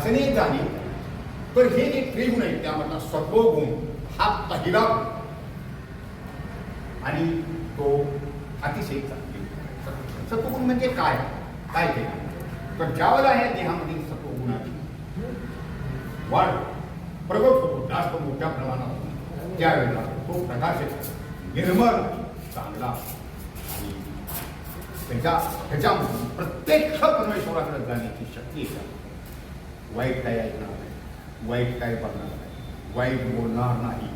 असणे जाणे. तर हे जे त्रिगुण आहेत त्यामधला सत्वगुण हा पहिला गुण आणि तो अतिशय चांगली. सत्वगुण म्हणजे काय काय ते तर ज्यावेळेला या देहामध्ये सत्वगुणाची वाढ प्रगट होतो जास्त मोठ्या प्रमाणात त्यावेळेला तो प्रकाश निर्मळ चांगला आणि त्याच्यामधून प्रत्यक्ष परमेश्वराकडे जाण्याची शक्ती आहे. वाईट काय ऐकणार नाही, वाईट काय बघणार नाही, वाईट बोलणार नाही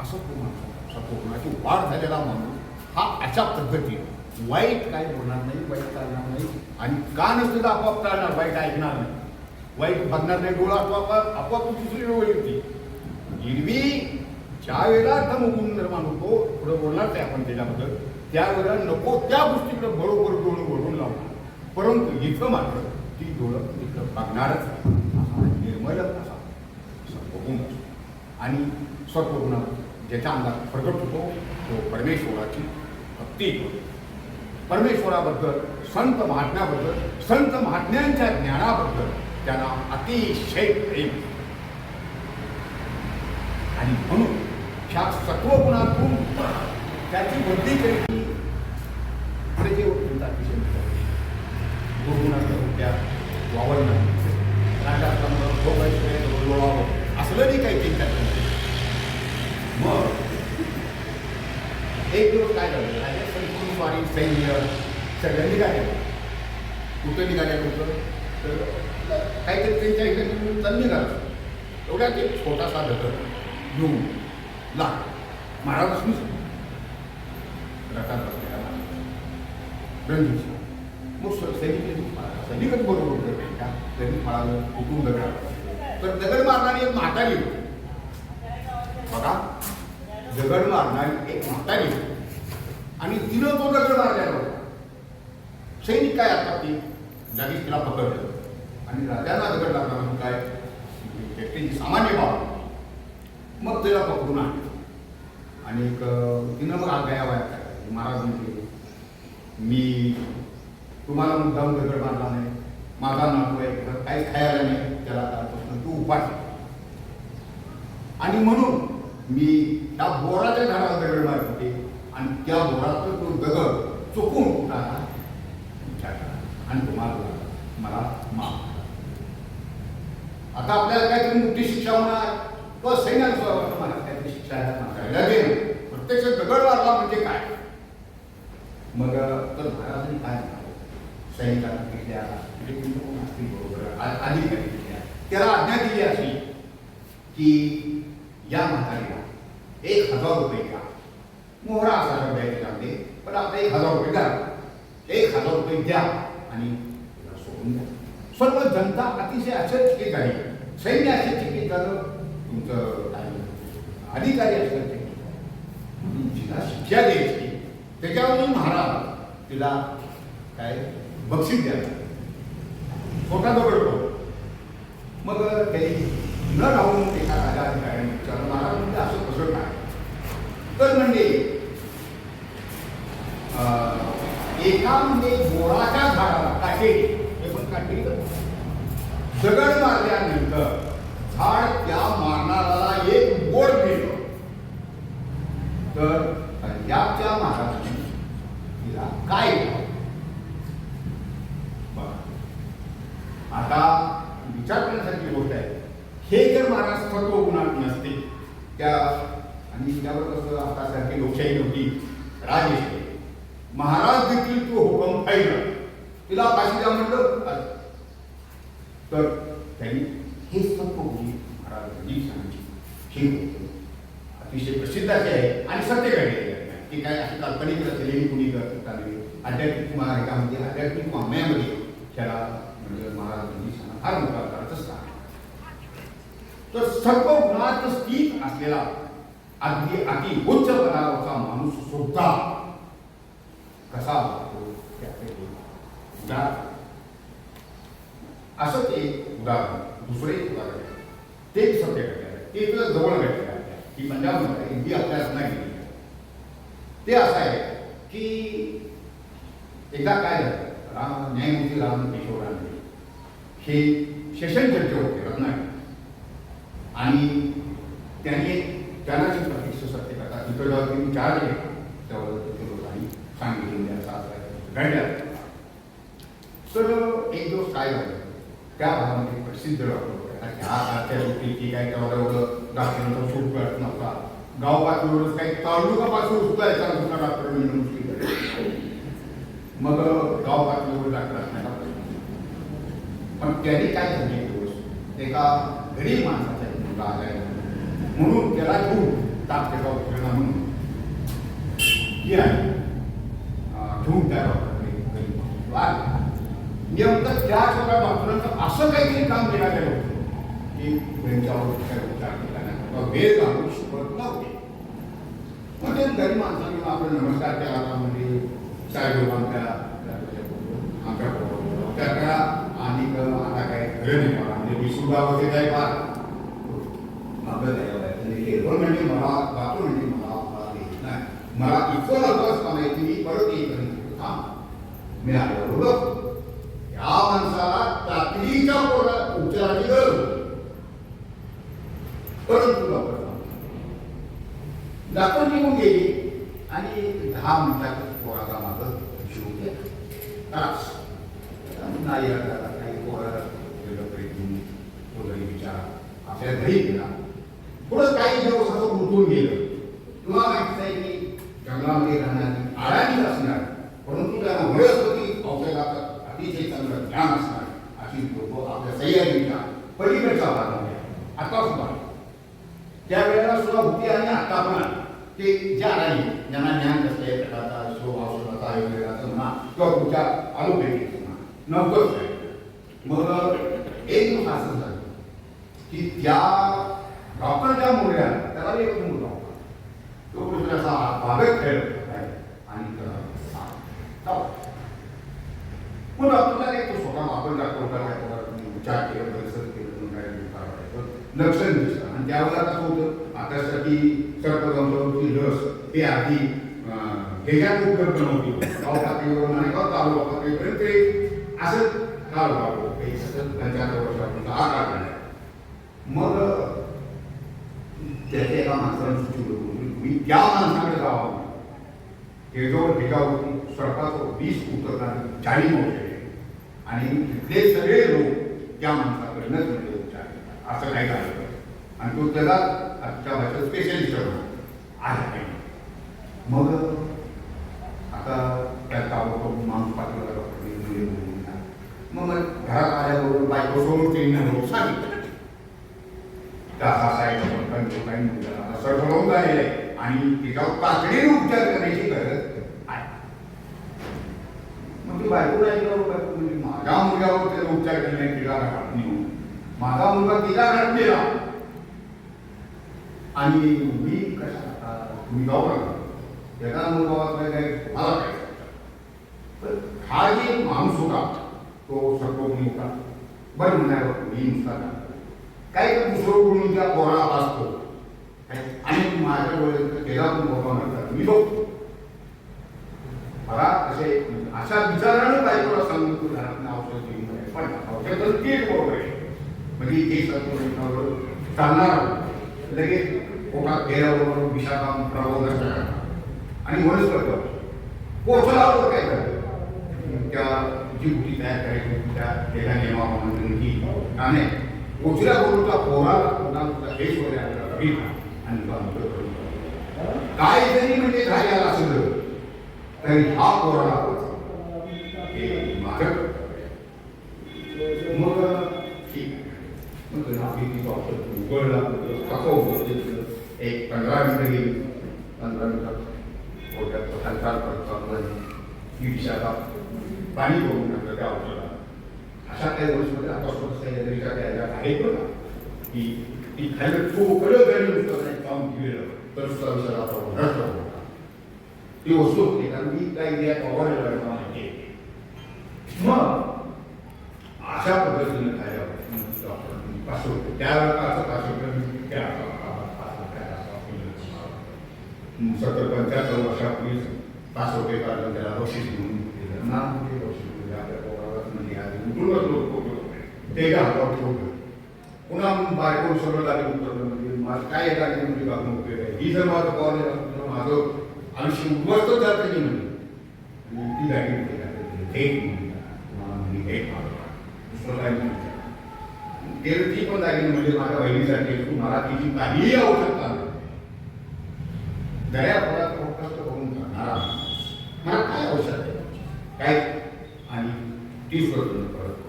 असं तो माणूस सत्वगुणाची वाढ झालेला माणूस हा अशा पद्धतीने वाईट काय बोलणार नाही, वाईट चालणार नाही आणि कान सुद्धा आपोआप चालणार, वाईट ऐकणार नाही, वाईट बघणार नाही, डोळा आपोआप दुसरी डोळी होती. एरवी ज्या वेळेला तमगुण निर्माण होतो पुढे बोलणार ते आपण त्याच्याबद्दल त्यावेळेला नको त्या गोष्टीकडे बरोबर डोळं वळून लावणार. परंतु इथं मात्र ती डोळं तिकडं बघणारच असा निर्मळ असा सत्वगुण आणि सत्वगुण ज्याच्या अंगात प्रगट होतो तो परमेश्वराची भक्ती, परमेश्वराबद्दल संत महात्म्याबद्दल संत महात्म्यांच्या ज्ञानाबद्दल त्यांना अतिशय प्रेम आणि म्हणून ह्या सत्वगुणातून त्याची वृद्धी करायची पुढे जे अतिशय दुर्गुणाचं त्या वावरणं असलं नाही काही त्यांच्याकडे. मग एक दिवस काय झालं संपूर्ण स्वारी सैन्य सगळं निघाले. कुठं निघाले होतं तर काहीतरी त्यांच्या इकडे चल निघालं. एवढ्यात एक छोटासा दगड घेऊन लाग महाराज रथात बसलेला रणजित मग सैनिकच बरोबर होतं का सैनिक म्हणालं कुठून दगड तर दगड मारणारी एक म्हातारी होती. बघा दगड मारणारी एक म्हातारी होती आणि तिनं तो दगड मारलेला होता. सैनिक काय आता ती लगेच तिला पकडलं आणि राजाला दगड लागला म्हणून काय व्यक्तीची सामान्य बाब मग त्याला पकडून आणलं आणि तिनं मग आज्ञा काय महाराज म्हणजे मी तुम्हाला मुद्दाम दगड मारला नाही, माझा नातू आहे काही खायला नाही त्याला तू उपास आणि म्हणून मी त्या बोराच्या झाडाला दगड मारत होते आणि त्या बोरातून तो दगड चुकून उठाला आणि तुम्हाला मला माफ. आता आपल्याला काहीतरी मोठी शिक्षा होणार तो सैन्याला मला काहीतरी शिक्षा लागेल. प्रत्यक्ष दगड मारला म्हणजे काय. मग तर महाराजांनी काय सैनिकांना केल्या बरोबर अधिकारी केल्या त्याला आज्ञा दिली अशी की या म्हातारीला 1000 रुपये द्या. मोहरा असा शब्द आहे त्याच्यामध्ये पण आपले 1000 रुपये द्या, 1000 रुपये द्या आणि सोडून द्या. सर्व जनता अतिशय आश्चर्यचकित झाली. सैन्य आश्चर्यचकित झालं. तुमचं काय अधिकारी आश्चर्यचकित जिला शिक्षा द्यायची त्याच्यावरून महाराज तिला काय बक्षीस द्यायला छोटा दगड. मग त्यांनी न राहून एका राजा अधिकाऱ्याने विचारलं महाराज म्हणजे असं कसं काय तर म्हणजे एका म्हणजे बोराच्या झाडाला काटे हे पण काटे दगड मारल्यानंतर झाड त्या मारणाऱ्याला एक बोर मिळतं. तर पंजाबच्या महाराजांनी तिला काय आता विचार करण्यासारखी गोष्ट आहे. हे जर महाराज सर्व गुणात नसते त्या आणि त्यावर कसं आता सारखी लोकशाही नव्हती राजशाही महाराज देखील तो हुकम पाहिला तिला फाशी द्या म्हटलं तर त्यांनी हे सर्व गुणी महाराज रणजित हे अतिशय प्रसिद्ध असे आहे आणि सत्य घडलेले आहे की काय अशी काल्पनिक रचलेली कुणी चालली आध्यात्मिक मार्गामध्ये आध्यात्मिक वाङ्मयामध्ये त्याला म्हणजे महाराज रणजित फार मोठा करायचं स्थान. तर सर्व गुणात स्थित असलेला अगदी अति उच्च पदावरचा माणूस सुद्धा कसा वागतो त्याचे असं ते उदाहरण दुसरे उदाहरण ते सत्य घडलेलं ते तुला जवळ घडलेलं आहे की पंजाबमध्ये हिंदी आपल्याला नाही गेली. ते असं आहे की एकदा काय झालं न्यायमूर्ती राम पेशवरांनी हे सेशन जज होते करत नाही. आणि त्यांनी त्यांना जी प्रतीक्षा सत्य करता तिथं जेव्हा त्यांनी चार्ज घेतला तेव्हा तिथे लोकांनी सांगितलं घडल्या. तर एक दिवस काय झालं त्या भागामध्ये प्रसिद्ध डॉक्टर ह्या सारख्या गोष्टी काय तेवढं एवढं डॉक्टरांचा शोध कळत नव्हता. गाव पातळीवरच काही तालुकापासून सुद्धा याचा दुसरा डॉक्टर मिळणं मुश्किल आहे. मग गाव पातळीवर डॉक्टर असण्याचा प्रश्न. पण त्यांनी काय झाले एक दिवस एका गरीब माणसाच्या मुलगा आलाय म्हणून त्याला घेऊन तात्याचा उपयोग म्हणून घेऊन त्या डॉक्टरकडे नेमकं त्या छोट्या डॉक्टरांचं असं काहीतरी काम केलं गेलं होतं की त्यांच्यावर उपचार केला नाही वेळ घालून शिकवत नव्हते. म्हणजे गरीब माणसांनी आपण नमस्कार केला होता म्हणजे साहेब आमच्या त्या आणि आता काय खरं नाही मला म्हणजे विसुद्धा होते काय फार मागं केवळ म्हणजे मला वाचून म्हणजे मला नाही मला इतकं नव्हतं असताना की मी परत येईपर्यंत थांब मी आलो बरोबर. या माणसाला तातडीच्या उपचाराची गरज होती परंतु डॉक्टर निघून गेली आणि 10 मिनिटात पोराचा माझं जीव गेला. नाही काही पोरं विचार आपल्या घरी गेला पुढं काही दिवस असं गुंतून गेलं. तुला माहितीच आहे की जंगलामध्ये राहणारी आळाणी असणार परंतु त्यांना वनस्पती औषधाचं अतिशय चांगलं ज्ञान असणार अशी लोक आपल्या सह्याद्रीच्या पलीकडच्या भागामध्ये आता सुद्धा त्यावेळेला सुद्धा होती आणि आता पण ते ज्या आळाणी ज्यांना ज्ञान कसल्या प्रकारचा औषधाचा आयुर्वेदाचं म्हणा किंवा तुमच्या आलोपॅथीचं म्हणा नव्हतंच आहे. मग एक दिवस असं झालं की त्या डॉक्टरच्या मुलगा त्याला एक मुलगा होता तो दुसऱ्याचा बागेत खेळत आणि मग डॉक्टरला काय तो स्वतः आपण डॉक्टर विचार केला परिसर केलं काय लक्षण दिसतं आणि त्यावेळेला कसं होतं आतासाठी सर्पदंशाची लस हे आधी ह्याच्यात उपलब्ध नव्हती. गाव पातळीवरून आणि गाव तालुका पातळीपर्यंत ते असं काळ वाढलो काही सतत 75 वर्षापर्यंत आकार झाला. मग त्याच्या एका माणसाने सुचवलं मी त्या माणसाकडे जावं त्याच्यावर टीका होती सरकारचं 20 उतरणारी जाळी मोठे आणि तिथले सगळे लोक त्या माणसाकडनंच म्हणजे उपचार असं काही झालं आणि तो त्याला त्या भाषेत स्पेशलिस्ट आहे. मग आता त्या ताबडतोब माणूस पाठवला मग घरात आल्याबरोबर बायको सोडून त्यांनी सांगितलं सर्व झालेलं आहे आणि त्याच्यावर तातडीने उपचार करण्याची गरज आहे. मग ती बायको म्हणजे माझ्या मुलग्यावर त्याचा उपचार करण्याची तिला घाट नाही माझा मुलगा तिला घाट दिला आणि मी कशा तुम्ही गाव नका त्याचा मुलगा काय मला काय पण हा जे माणूस होता तो सर्वोपरी होता बरं म्हणायला मी नुसता काही तर दुसरं बोलून त्या पोराला वाचतो आणि माझ्या वेळेस त्याला पण बोलवा म्हणतात मी बघतो मला असे अशा विचारानं बायकोला सांगून तू घरात औषध घेऊन पण औषध तर तेच बरोबर आहे म्हणजे ते सर्व चालणार लगेच पोटात गेल्याबरोबर विषाकाम प्रबोधन आणि वनस्पती पोचल्यावर काय करतं त्या जी गुटी तयार करायची त्या त्याच्या नियमाप्रमाणे की आणि पोचल्या बरोबर त्या पोराला पुन्हा देश वगैरे आणि काय जरी म्हणजे झालेला असलं तरी हा पोराला मारक मग ठीक उघडला एक 15 मिनिटं गेली 15 मिनिटात पोटात हालचाल करत ही विषाला पाणी करून टाकलं त्या औषधाला. अशा काही गोष्टीमध्ये आता सह्याद्रीच्या त्या आहेत बघा की ती खायला तो कळत जरी नुसतं नाही काम केलं तर सुद्धा विषयाला आपण नष्ट होता ती वस्तू होती कारण मी काही द्या पवार माहिती मग अशा पद्धतीने खायला डॉक्टर त्यावेळेला असं 70-75 वर्षापूर्वी 5 रुपये काढून त्याला बक्षीस म्हणून दिलं ना बक्षीस आपल्या पोराला म्हणजे आधी उठूनच लोक ते हातावर ठेवलं बायको सगळं गाडी उतरलं म्हणजे माझं काय या गाडीमध्ये वागणं उपयोग आहे ही जर माझं कॉल माझं आयुष्य उद्ध्वस्त जातं की म्हणजे ती गाडी दुसरं काय ती पण दागिने म्हणजे माझ्या बहिणीसाठी मला तिची काहीही आवश्यकता नाही दया फळात फोकस करून करणारा मला काय आवश्यक आहे काय आणि ती स्वतंत्र परत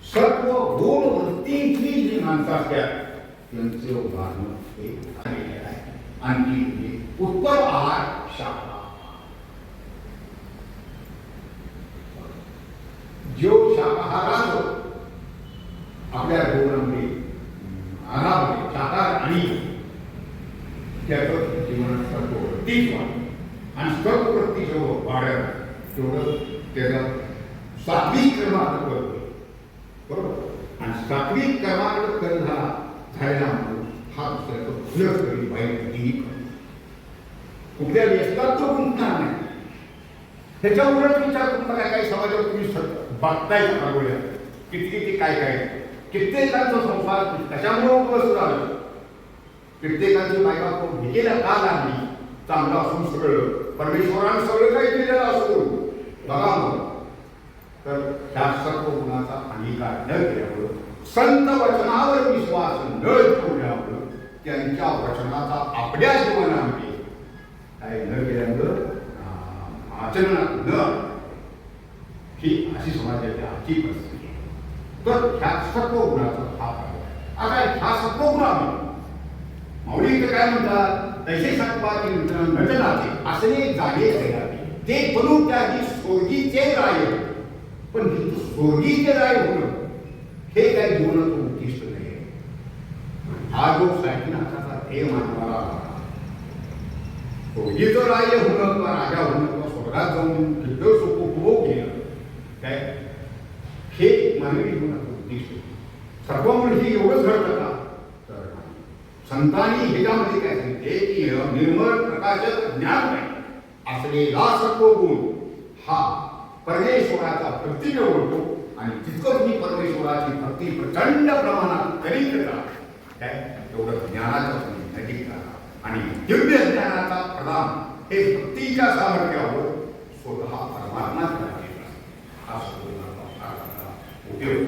सर्व गुण वृत्तींची जी माणसं असतात त्यांचे उदाहरण हे आहे आणखी उत्तर आहार शाखा जो शाकाहारात आपल्या जीवनामध्ये आहारामध्ये शाकाहार आणि त्याचं जीवनात सर्ववृत्तीच वाढ आणि सर्ववृत्ती जेवढं वाढत तेवढं त्याचं सात्विक कर्मार्थ करतो बरोबर आणि सात्विक कर्मार्थ झालेला म्हणून हा दुसऱ्याचं फुलच कधी वाईट कधीही कुठल्या व्यस्तात तो गुंतणार नाही त्याच्यामुळेच विचार तुम्हाला काही समाजावर तुम्ही बघताय अगोदर किती काय काय कित्येकांचा संसार कशामुळे उद्ध्वस्त झालं कित्येकांची बायका भेटेला का लागली चांगलं असून सगळं परमेश्वरानं सगळं काही केलेलं असून बघा मग तर ह्या सर्व गुणाचा अंगीकार न केल्यामुळं संत वचनावर विश्वास न ठेवल्यामुळं त्यांच्या वचनाचा आपल्या जीवनामध्ये काय न केल्यामुळं आचरणात न ही अशी समाजाची आजची परिस्थिती तर ह्या सर्व गुणाचा हा आता ह्या सर्व गुणामध्ये माऊली काय म्हणतात तसे सत्वाची नटनाचे असणे जागे ते बनून त्याची स्वर्गीचे राय पण स्वर्गीचे राय होणं हे काही जीवनाचं उद्दिष्ट नाही हा जो साहित्यनाथाचा ध्येय मानवाला स्वर्गीचं राय होणं किंवा राजा होणं किंवा स्वर्गात जाऊन किती सुख उपभोग घेणं काय हे मानवी जीवनाचं उद्दिष्ट सर्व म्हणजे एवढंच घडतं का तर संतांनी ह्याच्यामध्ये काय सांगितले की निर्मळ प्रकाशक ज्ञान नाही असलेला सर्व गुण हा परमेश्वराचा प्रतीक ओळखतो आणि तितकंच मी परमेश्वराची भक्ती प्रचंड प्रमाणात करीत राहा काय तेवढं ज्ञानाचं नजीक राहा आणि दिव्य ज्ञानाचा प्रदान हे भक्तीच्या सामर्थ्यावर स्वतः परमात्मा हा उपयोग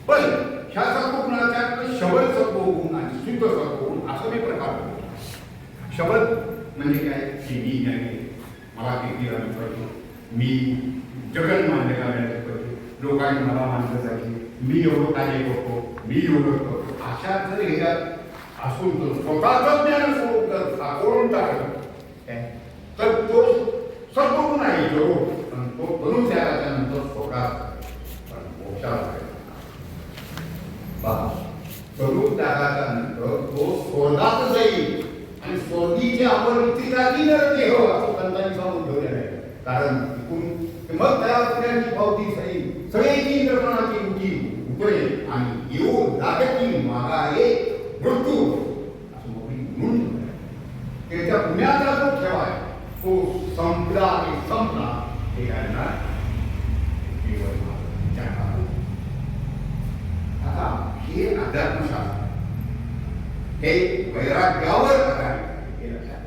पण ह्या सर्व गुणाच्या शबद सर्व गुण आणि शुद्ध सर्व गुण असं मी प्रकार होतो शबद म्हणजे काय की मी ज्ञानी मला किती करतो मी जगन मान्य करायला करतो लोकांनी मला मानलं जाते मी एवढं कार्य करतो मी एवढं करतो अशा जर ह्याच्यात असून तर स्वतःच ज्ञान सोडून जर साकोळून टाकलं तर तो सर्व गुण आहे जो तो बनून त्यानंतर स्वतः मोक्षाला बनून त्याच्या नंतर तो स्वर्गात जाईल आणि स्वर्गीचे आवडीची जागी नरते हो असं संतांनी सांगून ठेवलेलं आहे कारण मग त्या पुण्याची पावती सगळी निर्माणाची उठी उपरे आणि येऊन जागती मागाये मृत्यू असं मोठी म्हणून त्याच्या पुण्याचा जो ठेवा आहे तो संपला आणि संपला हे काय ना आता हे अध्यात्मशास्त्र हे वैराग्यावर हे लक्षात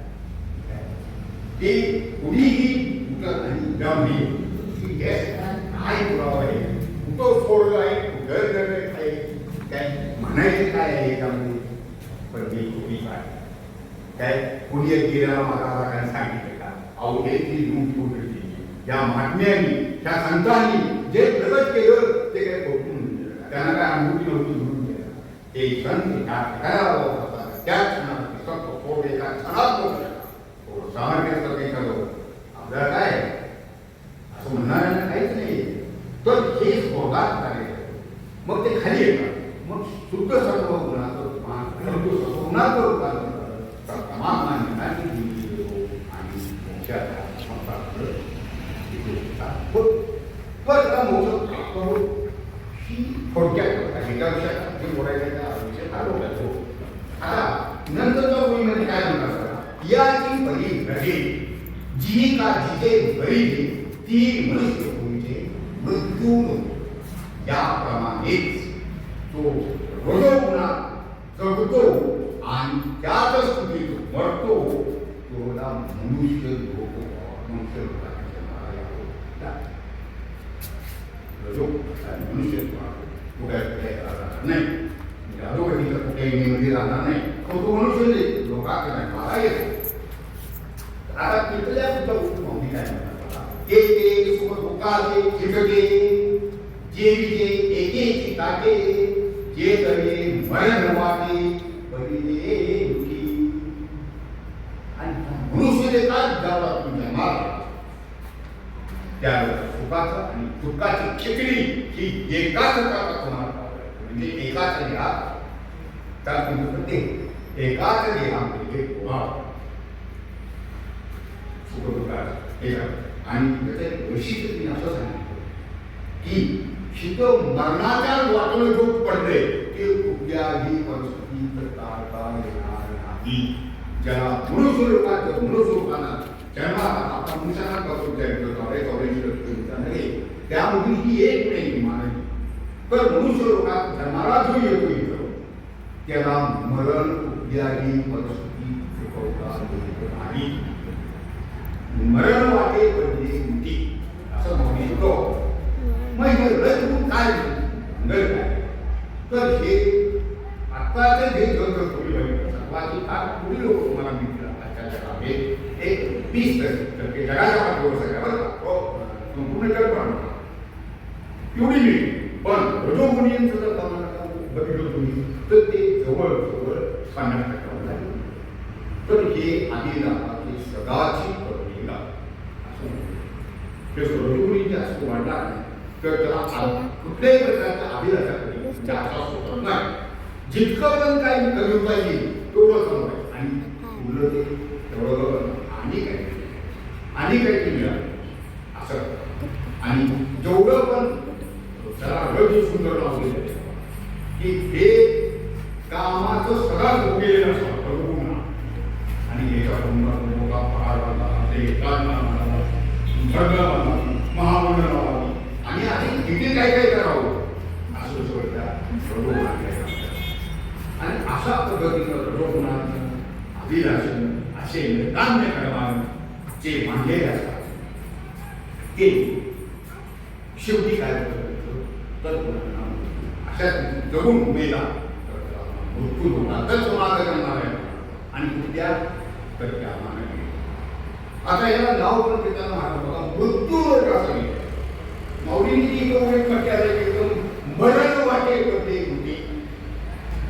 की कुणीही आणि काय पुरावा आहे तो सोडला आहे घर आहे काय म्हणायचे काय आहे याच्यामध्ये पण मी कुणी काय कुणी गेल्याला मला काय सांगितलं का अहो हे ती लूट फुट या महात्म्यांनी त्या संतांनी जे प्रगत केलं ते काय बघून त्यांना काय अनुभूती नव्हती म्हणून गेला ते संत त्या क्षणात सत्व थोड एका क्षणात थोडं सामर्थ्याचं काही करतो आपल्याला काय असं म्हणणाऱ्यांना काहीच नाही तर हे स्वर्गात कार्य मग ते खाली येतात मग शुद्ध सर्व गुणाचं गुणाचं रूपांतर परमात्मा ज्ञानाची आणि मोक्षाचा संसार मोक्ष प्राप्त होईल ही थोडक्यात एका विषयात जे बोलायचं विषय आलो आता नंतरच्या ओळीमध्ये काय म्हणतात याची बरी रजे जी का जिथे बरी ती मनुष्य होईचे मृत्यू याप्रमाणेच तो रजोगुणा त्याच स्थितीत मरतो तोला मनुष्य लोक मनुष्य मनुष्य नाही अधोगतीला कुठेही मध्ये राहणार नाही तो मनुष्य लोकांकडे मला येतो आता तिथल्या कुठं माहिती काय म्हणतात ते सुखाचे चिकटे जे एकेची काटे जे करे मरण वाटे बलिले दुखी आणि मनुष्य देतात ज्याला तुमच्या मार त्यावेळेला सुखाचं आणि दुःखाची खिचडी ही एकाच म्हणजे एकाच देहा त्या ते एकाच देहामध्ये सुख दुःखाचं आणि त्याचे वैशिष्ट्य असं सांगितलं की शिक मरणाच्या वाटून जो पडले ते कुठल्याही परिस्थितीत टाळता येणार नाही ज्याला मनुष्य लोकांना जन्मा आपण मनुष्याला करतो त्यामधून ही एक नाही मानली तर मनुष्य लोकात जन्माला जो येतो इथं त्याला मरण कुठल्याही परिस्थिती चुकवता येत नाही मरण वाटे पडली मुठी असं म्हणतो मग हे रथ काय तर हे आत्ताचं जे जग सर्वाची फार पुढील लोक तुम्हाला मिळतील आजच्या जगामध्ये एक 20% जगाच्या पाठीवर सगळ्या संपूर्ण जग पाहणार एवढी मिळते पण रजोगुणींचं जर प्रमाण बघितलं तुम्ही तर ते जवळजवळ 50% झाले तर हे आधीला ते सदाची प्रक्रिया असं ते रजोगुणी जास्त वाढला तर त्याला कुठल्याही प्रकारच्या अभिलाषाकडे जास्त नाही जितकं पण काही कमी पाहिजे तेवढं कमी आणि उलट तेवढं आणि काही मिळालं असं आणि जेवढं पण त्याला रज सुंदर लावलेलं की हे कामाचं सगळा भोगलेलं असतं आणि याच्या मोठा पहाड बांधला ते सगळं महामंडळ लावावी आणि आधी किती काय काय करावं असं सगळं आणि अशा पद्धतीनं रजोगुणाचं अभिलाषण असे नैदान्य करणार जे मांडलेले असतात ते शेवटी काय तर अशा जगून उमेला मृत्यू होणार तर समाज करणार आहे आणि कुठल्या तर त्या आता याला नाव पण देताना बघा मृत्यू असं माऊलींनी जी एकदम मरण वाटे पडले होते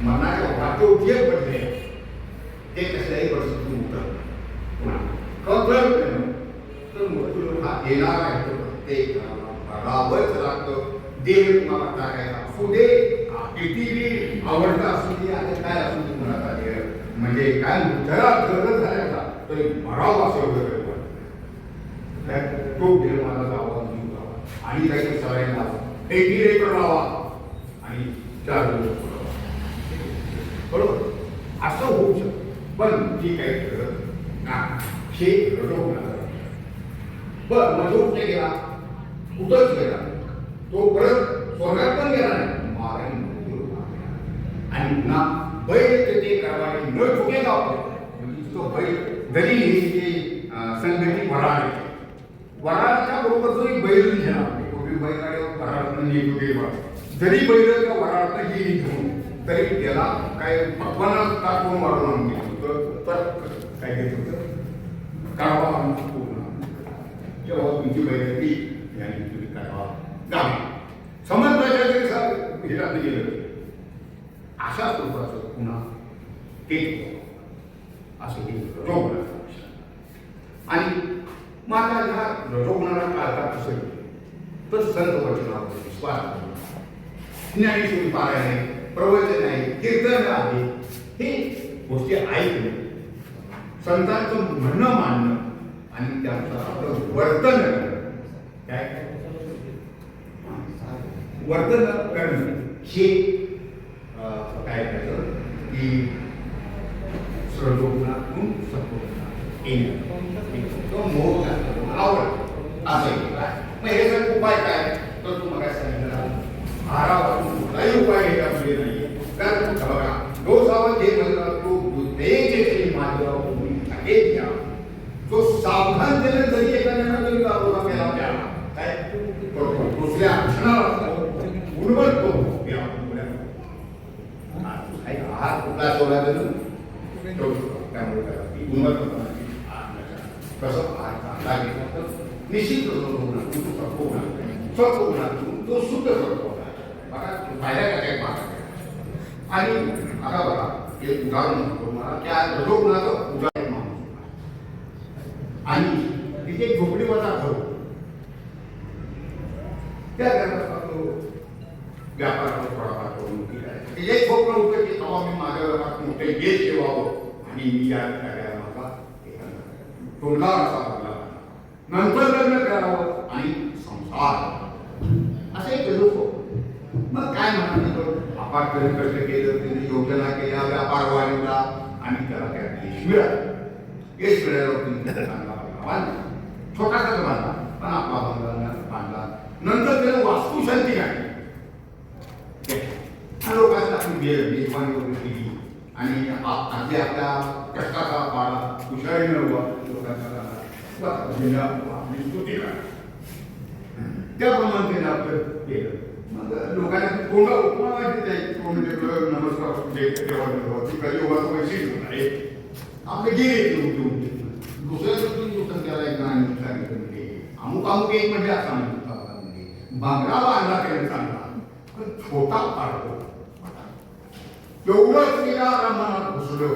मरणाच्या वाटे जे पडले ते कसल्याही परिस्थिती उठत तर मृत्यू हा येणार आहे तो प्रत्येक बघावंच लागतं देव तुम्हाला टाकायचा असू दे किती आवडता असू दे आणि काय असू दे तुम्हाला म्हणजे काय जरा गरज झाल्याचा तरी मराव असं वगैरे तो देव मला जावा जीव जावा आणि काही सवय लावा एक रेकर लावा आणि 4 दिवस बरोबर असं होऊ शकतं पण जी काही गरज ना हे घडवणार बर मजूर कुठे गेला कुठंच गेला तो परत स्वर्गात पण गेला नाही मारण आणि पुन्हा बैल तेथे करवाडी न चुके म्हणजे तो बैल जरी ही संगती वराळ वराळच्या बरोबर जो एक बैल घेणार पूर्वी बैलगाड्यावर वराळातून येत होते जरी बैल त्या वराळातून गेली घेऊन तरी त्याला काय भगवानात टाकून मारून आणून घेत तर काय घेत होतं काढवा तेव्हा तुमची बैलगाडी याने तुम्ही काढवा गावी समजण्याच्या जरी हे राहते गेलं अशा स्वरूपाचं पुन्हा ते असं हे रोग आणि माझा ह्या रजोगुणाला काळात कसं तर संत वचनावर विश्वास ज्ञानेश्वरी पारायण आहे प्रवचन आहे कीर्तन आहे हे गोष्टी ऐकणे संतांचं म्हणणं मानणं आणि त्यानुसार आपलं वर्तन करणं काय वर्तन करणं हे काय करायचं की रजोगुणातून सत्वगुणात येणं तो मोह आवड असं मग हे सगळे उपाय काय तर तुम्हाला काय सांगितलं आरावातून कुठलाही उपाय घ्यायला म्हणजे नाही कारण बघा डोसावर जे म्हणतात तो मन केलं तरी एखाद्याला तरी गावोगा मेला प्याला काय दुसऱ्या क्षणाला उडवतो हा कुठला सोडा करून त्यामुळे कसं निश्चित तो शुद्ध करतो फायदा काय आणि आता बघा एक उदाहरण म्हणतो मला त्या रजोगुणाचं उदाहरण आणि तिथे झोपडीवरचा घर त्या घरात व्यापार थोडाफार करून एक स्वप्न होतं की तेव्हा मी माझ्या मोठे गेट ठेवावं आणि मी या माझा तोंडा असा लागला नंतर लग्न करावं आणि संसार असं एक मग काय म्हणा अपार्टमेंट कसं केलं त्याने योजना केल्या व्यापार वाढवला आणि त्याला त्यात यश मिळालं यश मिळाल्यावर चांगला बांधला छोटासाच बांधला पण आपला बांधला नंतर त्याला वास्तुशांती काढली लोकांना आपण मेजबानी वगैरे केली आणि अगदी आपल्या कष्टाचा पाडा कुशाळीनं लोकांना स्तुती काढली त्याप्रमाणे त्याने आपलं केलं मग लोकांना कोणता उपमा माहिती आहे नमस्कार कलियुगाचं वैशिष्ट्य आहे आपले गेले दुसऱ्या दिवशी त्याला एक गाणं सांगितलं म्हणजे अमुक अमुक एक म्हणजे असा म्हणजे बांगडा बांधला त्याने चांगला पण छोटा पाडतो एवढंच तिला मनात घुसलं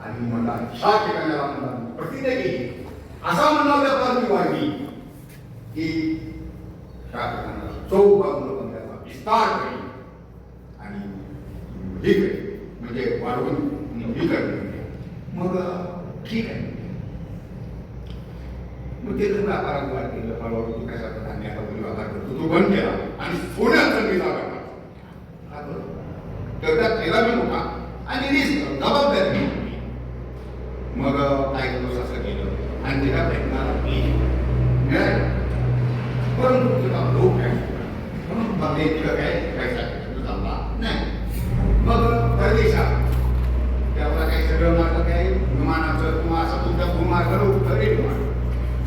आणि मला इच्छा केल्याला मला प्रतिज्ञा केली असा मनात व्यापार वाढली की चौकामुळे त्याचा विस्तार करेल आणि हे करेल म्हणजे वाढवून हे करणे मग ठीक आहे मग ते व्यापारात वाढ केलं हळूहळू कशाचा धान्याचा व्यापार करतो तो बंद केला आणि सोन्याचा निजा करता तर त्यात त्याला मी मोठा आणि रिस्क जबाबदारी मग काय दिवस असं केलं आणि त्याला प्रयत्नाला मिळालं परंतु तुझा लोक काय म्हणून तिला काय पैसा चालला नाही मग परदेशात त्याला काही सगळं मार्ग काय विमानाचं किंवा असं तुमच्या भूमार्गावर रेल्वे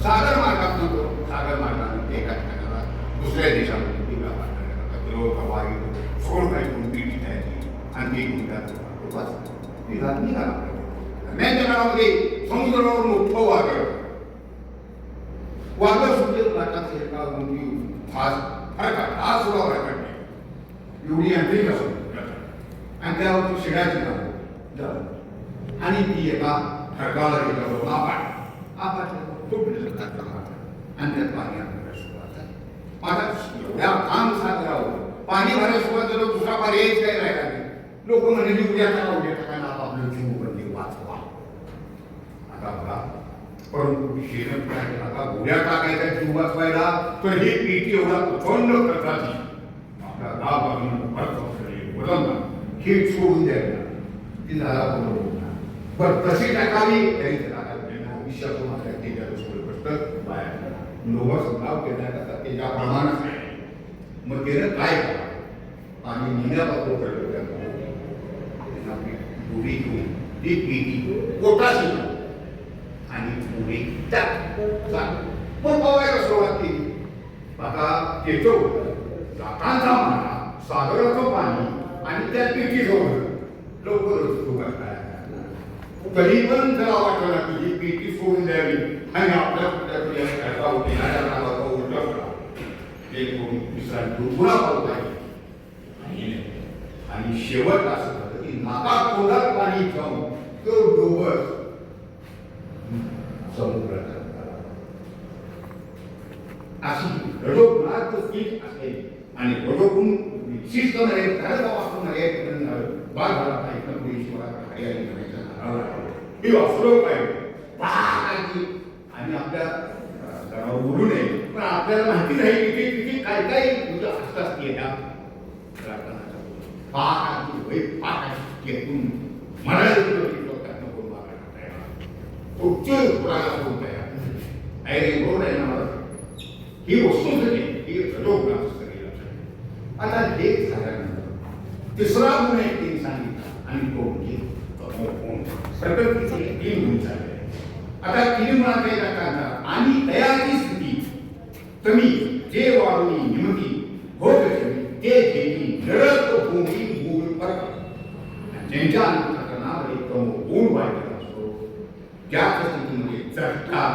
सागर मार्गात नको सागर मार्गाने एका ठिकाणाला दुसऱ्या देशामध्ये ती व्यापार करण्याकरता हवाई सोड काही कोणती ठिकाणी आणि ती निघाला मेच्या काळामध्ये समुद्रावर मोठं वादळ सुटले लाटाचं एका मोठी फास सुद्धा भरकडणे एवढी अंतरिक असत आणि त्यावरती शिडायची झालं आणि ती एका खडकाला गेल्यावर आपाट आणि त्यात पाणी आणण्याला सुरुवात झाली आता या काम सागरावर पाणी भरायला सुरुवात झालं दुसरा पर्यायच काही राहिला नाही लोक म्हणजे उद्या टाका आपापलं जीव बंदी वाचवा आता बघा परंतु शेण आता उद्या टाकायचा जीव वाचवायला तर ही पीटी एवढा प्रचंड खर्चाची आपल्या गाव बाजून खर्च हे सोडून द्यायला ती झाला बरोबर तशी टाकावी तरी भविष्यातून आपल्या त्याच्या सोडत बाहेर लोक नाव केल्याकरता त्याच्या प्रमाणात मग त्यानं काय करावं आणि निघण्यापासून आपली पुरी घेऊन ती पीटी पोटाशी आणि पुरी मग पवायला सुरुवात केली आता त्याचं जातांचा मारा सागराचं पाणी आणि त्या पीटी जवळ लवकरच तरी पण त्याला वाटलं की ही पीटी सोडून द्यावी आणि आपल्या पुन्हा पाहू आहे आणि शेवट असं झालं की नाका तोंडात पाणी जाऊन तो डोबत समुद्रात अशी रजोगुणात स्थित असते आणि रजोगुण शिस्त नाही वाचून बाळ झाला पाहिजे हरियाणी हे वाचलं पाहिजे आणि आपल्या बोलू नये पण आपल्याला माहिती नाही की तिथे काय काय तुझं असतात ही वस्तू आता हे झाल्यानंतर तिसरा गुण एक सांगितला आणि तो म्हणजे प्रकृतीचे तीन गुण झाले आता किती म्हणा काही नका आणि तयाची स्थिती तुम्ही जे वाढवणी निमती हो ते देवी नरक भूमी मूळ परत ज्यांच्या अंतकरणावर तो गुण वाढलेला असतो त्याच स्थितीमध्ये जगतात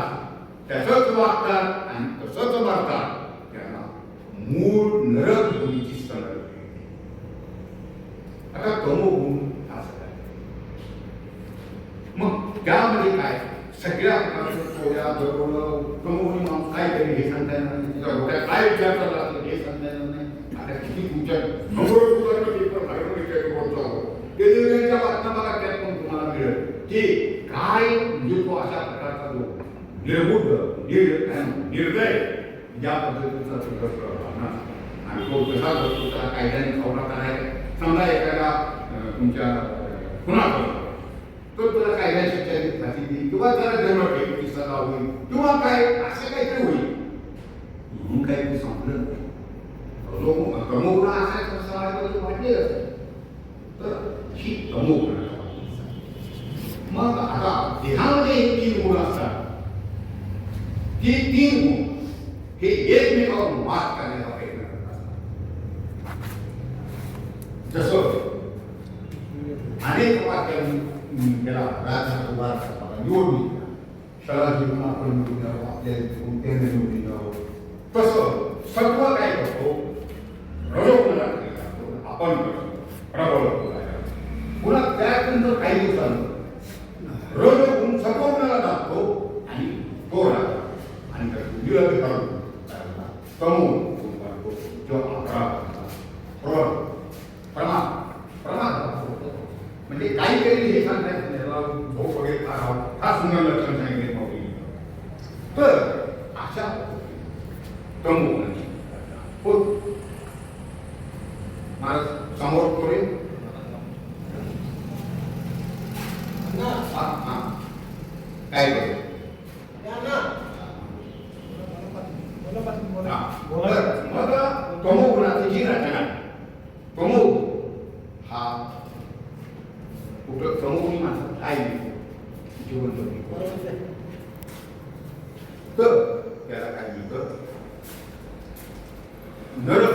तसंच वागतात आणि तसंच वागतात त्यांना मूळ नरक भूमीची सवय आता तमोगुण असं आहे मग त्यामध्ये काय सगळ्या प्रकारच्या जवळ तमोगुणी माणूस काय करेल हे सांगता येणार नाही तिच्या डोक्यात काय विचार चालला असेल हे सांगता येणार नाही आता किती तुमच्या पेपर बोलतो टेलिव्हिजनच्या बातम्या बघा त्यात पण तुम्हाला मिळेल की काय म्हणजे तो अशा प्रकारचा जो निर्दय ज्या पद्धतीचा आणि तो कसा करतो त्याला कायद्याने खवडा करायचा समजा एखादा तुमच्या खुना करतो तर तुला कायद्याने शिक्षा फाशी देईल किंवा त्याला जन्मठेपची सजा होईल किंवा काय असं काहीतरी होईल म्हणून काही ते सांगलं तमोगुण असायचं समाजामध्ये वाटले तर ही तमोगुण मग आता देहामध्ये हे 3 गुण असतात ती 3 गुण हे एकमेकावर मात करण्याचा प्रयत्न करत असतात जसं अनेक वाक्यांनी त्याला राजकारणात उभा करतात निवडून शहराची म्हणून आपण निवडून द्यावं आपल्या कोणत्याने निवडून द्यावं तसं सत्व काय करतो रजोगुणाला आपण करतो प्रबळ पुन्हा त्यातून काही दिवसांनी रजोगुण सत्वगुणाला दाखतो आणि तो राहतो आणि विरोध करतो तमोगुण जो म्हणजे काही काही हे सांगतायत झोप वगैरे हा सुंदर लक्षण सांगितले नव्हते तर अशा तमोगुणाची मला समोर थोडे काय मग तमोगुणाची जी रचना तमोगुण हा कुठं तमोगुणी माणसं काय जीवन तर त्याला काय मिळतं नरक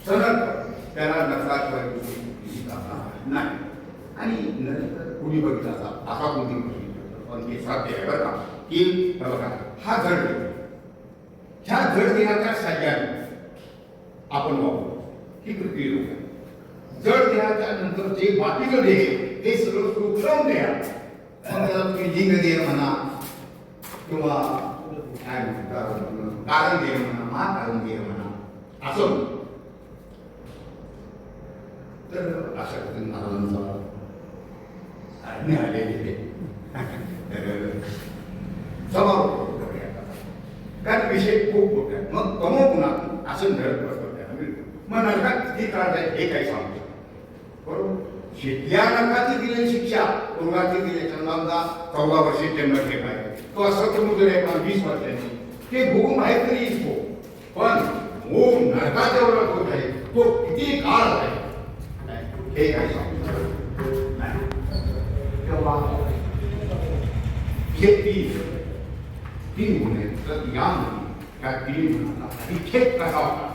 सनक त्याला नरकाशिवाय नाही आणि कुणी बघितला असा कोणती पण ते साध्य आहे बरं का की बघा हा जड ह्या जड देहाच्या साह्याने आपण वापरतो ही पृथ्वी लोक जड देहाच्या नंतर जे बाकीचं देह ते सगळं सूक्ष्म देह त्याला तुम्ही लिंग देह म्हणा किंवा काय म्हणतात कारण देह म्हणा महाकारण देह म्हणा असं तर अशा महाराजांचा आज्ञा आलेली स्वभाव कारण विषय खूप मोठे आहे मग तमोगुणातून असं नरक मग नरकात किती त्रास आहे हे काही सांगतो बरोबर या नरकाची दिलेली शिक्षा पूर्वाची दिली समजा 14 वर्षे जन्मठेप आहे तो असं समुद्र आहे 20 वर्षांची ते भोगून बाहेर तरी येतो पण ओम नरकाच्या वर होत आहे तो किती काळ आहे हे काही सांगतो तेव्हा हे 3 गुण आहेत तर यामध्ये त्या 3 गुणांचा विक्षेप कसा होता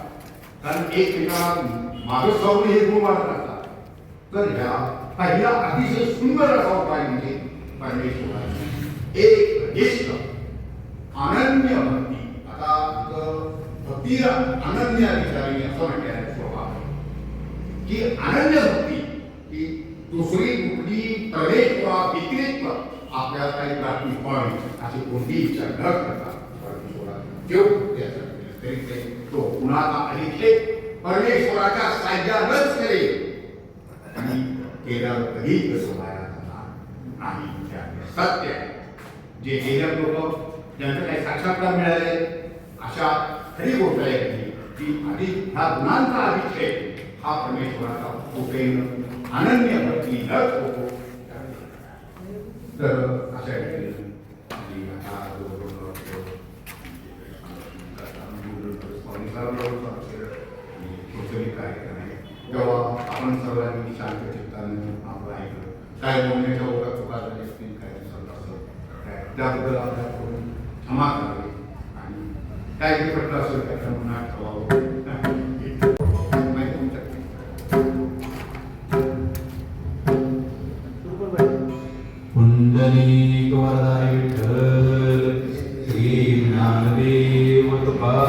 कारण एकमेकाला मागं सावरून हे गुण वाढत असतात तर ह्या पहिला अतिशय सुंदर असा उपाय म्हणजे परमेश्वराची एक ज्येष्ठ अनन्य भक्ती आता भक्तीला अनन्य विचारणी असं म्हटले आहे स्वभाव की अनन्य भक्ती की दुसरी कुठली प्रवेशवा विक्रित्व आपल्याला काही प्राथमिक व्हावी अशी कोणती इच्छा न करता परमेश्वरा तरी ते तो कुणाचा अभिषेक परमेश्वराच्या साह्यानंच करेल आणि केल्यावर कधी कसं व्हायला जाणार नाही सत्य जे गेल्या लोक ज्यांचं काही साक्षात्कार मिळाले अशा खरी गोष्ट आहे की आधी ह्या गुणांचा अभिषेक हा परमेश्वराचा प्रेम अनन्य भक्ती नच होतो तर अशा कार्यक्रम आहे तेव्हा आपण सर्वांनी शांत चित्ताने आपलं ऐकलं काय बोलण्याच्या ओळख चुका झाली असतील काय त्याबद्दल आपल्याकडून क्षमा करावी आणि काय जे पटलं असेल त्याच्या मनात ठेवावं. माहिती तुमच्याकडे. पुंडलिक वरदाय विठ्ठल श्री ज्ञानदेव तुकाराम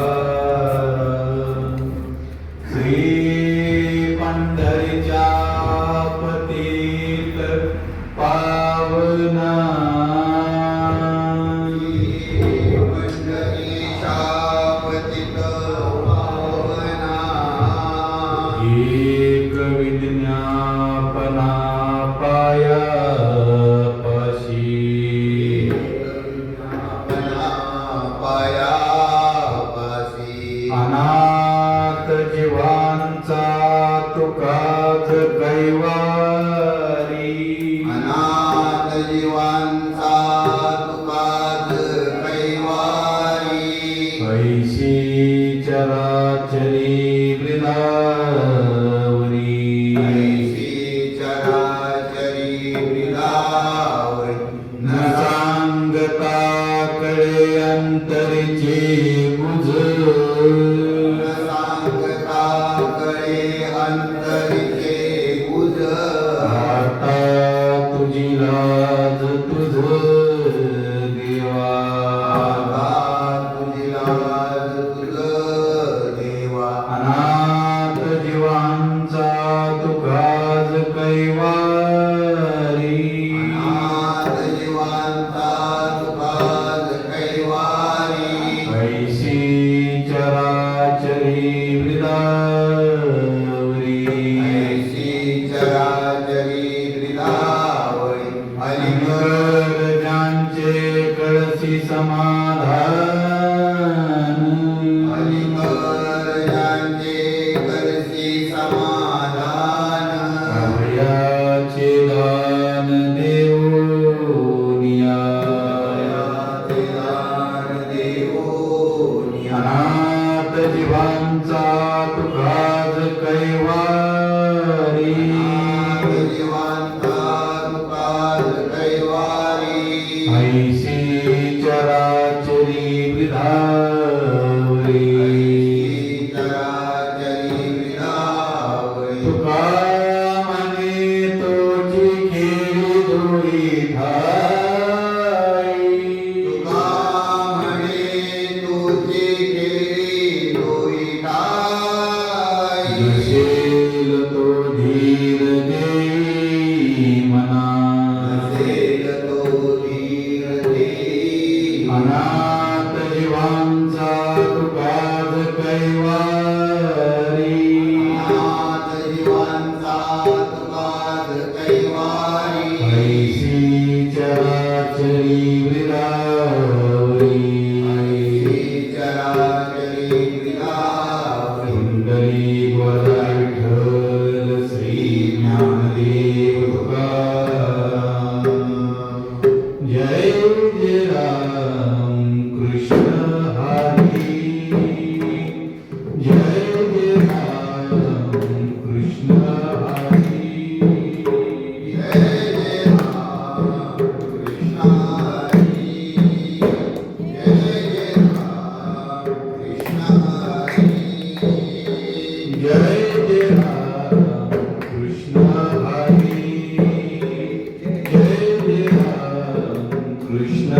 श्री पंढरीच्या पतित पावना एक विज्ञापना पाया अनाथ जीवांचा तुकाच कैवारी अनाथ जीवांचा तुकाच कैवारी ऐशी चराचरी वृंदावरी ऐशी चराचरी वृंदावरी न सांगता कळे अंतरीचे बुझ सांगता कळे अंतरीचे बुध आता तुझी लाज तुझ देवा तुझी लाज तुझ देवा अनाथ जीवांचा तुकाज कैवारी अनाथ जीवांचा तुकाच कैवारी ऐशी चराचरी वृंदावरी ऐशी चराचरी वृंदावरी अलिकर ज्यांचे कळसी समाधान अलिकर ज्यांचे करसी समाधान अभयाचे दान देऊनिया दान देवोनिया अनाथ जीवांचा तुकाज कैवारी जीवांचा तुकाच कैवारी ऐशी चराचरी वृंदावरी चराचरी वृंदावरी तुका म्हणे तोची खेळी धुळी ठाई तुका म्हणे तुझी केली डोई ठाई नसेल तो धीर देई मना नसेल तो धीर देई अनाथ जीवांचा तुकाज कैवारी अनाथ जीवांचा तुकाच कैवारी ऐशी चराचरी वृंदावरी चराचरी वृंदावरी पुंडलिक वरदाय विठ्ठल श्री ज्ञानदेव तुकाराम जय जय राम कृष्ण हरी जय जय राम कृष्ण हरी जय जय राम कृष्ण हरी जय जय राम कृष्ण हरी जय जय राम कृष्ण हरी जय जय राम कृष्ण